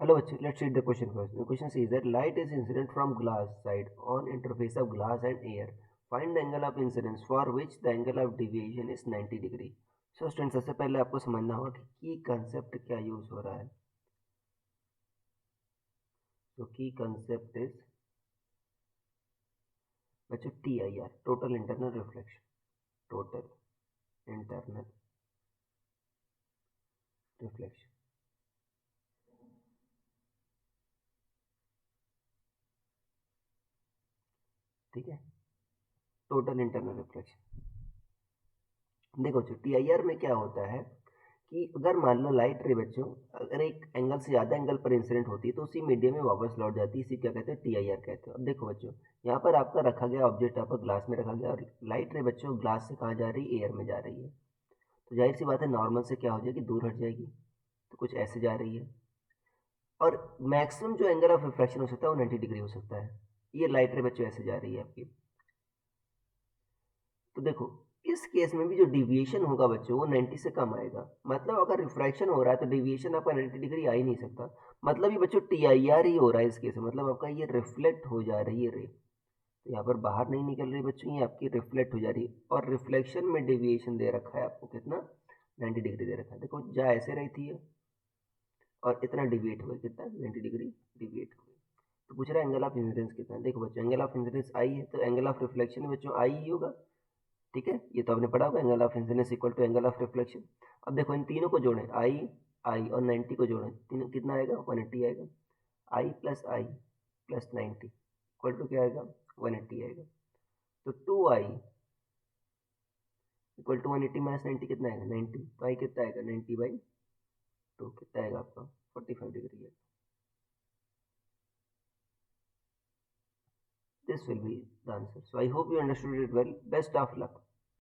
Hello, let's read the question first. The question says that light is incident from glass side on interface of glass and air. Find the angle of incidence for which the angle of deviation is 90 degree. So student सबसे पहले आपको समझना होगा कि की concept क्या use हो रहा है. तो की कंसेप्ट इज बच्चों TIR, total internal reflection. Total internal reflection. ठीक है, टोटल इंटरनल रिफ्लेक्शन. देखो बच्चों TIR में क्या होता है कि अगर मान लो लाइट रे बच्चों अगर एक एंगल से ज़्यादा एंगल पर इंसिडेंट होती है तो उसी मीडियम में वापस लौट जाती है. इसी क्या कहते हैं, TIR कहते हैं. अब देखो बच्चों, यहाँ पर आपका रखा गया ऑब्जेक्ट आपका ग्लास में रखा गया और लाइट रे बच्चों ग्लास से कहाँ जा रही है, एयर में जा रही है. तो जाहिर सी बात है नॉर्मल से क्या हो जाएगी, दूर हट जाएगी. तो कुछ ऐसे जा रही है और मैक्सिमम जो एंगल ऑफ रिफ्रैक्शन हो सकता है वो 90 डिग्री हो सकता है. ये लाइट रे बच्चों ऐसे जा रही है आपकी. तो देखो इस केस में भी जो डिविएशन होगा बच्चों वो 90 से कम आएगा. मतलब अगर रिफ्रैक्शन हो रहा है तो डिविएशन आपका 90 डिग्री आ ही नहीं सकता. मतलब ये बच्चों TIR ही हो रहा है इस केस में. मतलब आपका ये रिफ्लेक्ट हो जा रही है रे. तो यहाँ पर बाहर नहीं निकल रही बच्चों, ये आपकी रिफ्लेक्ट हो जा रही है. और रिफ्लेक्शन में डिविएशन दे रखा है आपको कितना, 90 डिग्री दे रखा है. देखो जा ऐसे रही थी और इतना डिविएट हुआ, कितना 90 डिग्री डिविएट हुआ. तो पूछ रहा है एंगल ऑफ इंसिडेंस कितना है. देखो बच्चों एंगल ऑफ इंसिडेंस आई है तो एंगल ऑफ रिफ्लेक्शन बच्चों आई ही होगा. ठीक है, ये तो आपने पढ़ा होगा angle of incidence equal to angle of reflection. अब देखो इन तीनों को जोड़ें, आई आई और 90 को जोड़ें, तीनों कितना आएगा, 180 आएगा. आई प्लस 90 इक्वल टू क्या आएगा, 180 आएगा. तो 2i इक्वल टू 180 माइनस 90 कितना आएगा, 90. तो आई कितना आएगा, 90/2 कितना आएगा आपका, 45 डिग्री है. This will be the answer. So I hope you understood it well. Best of luck.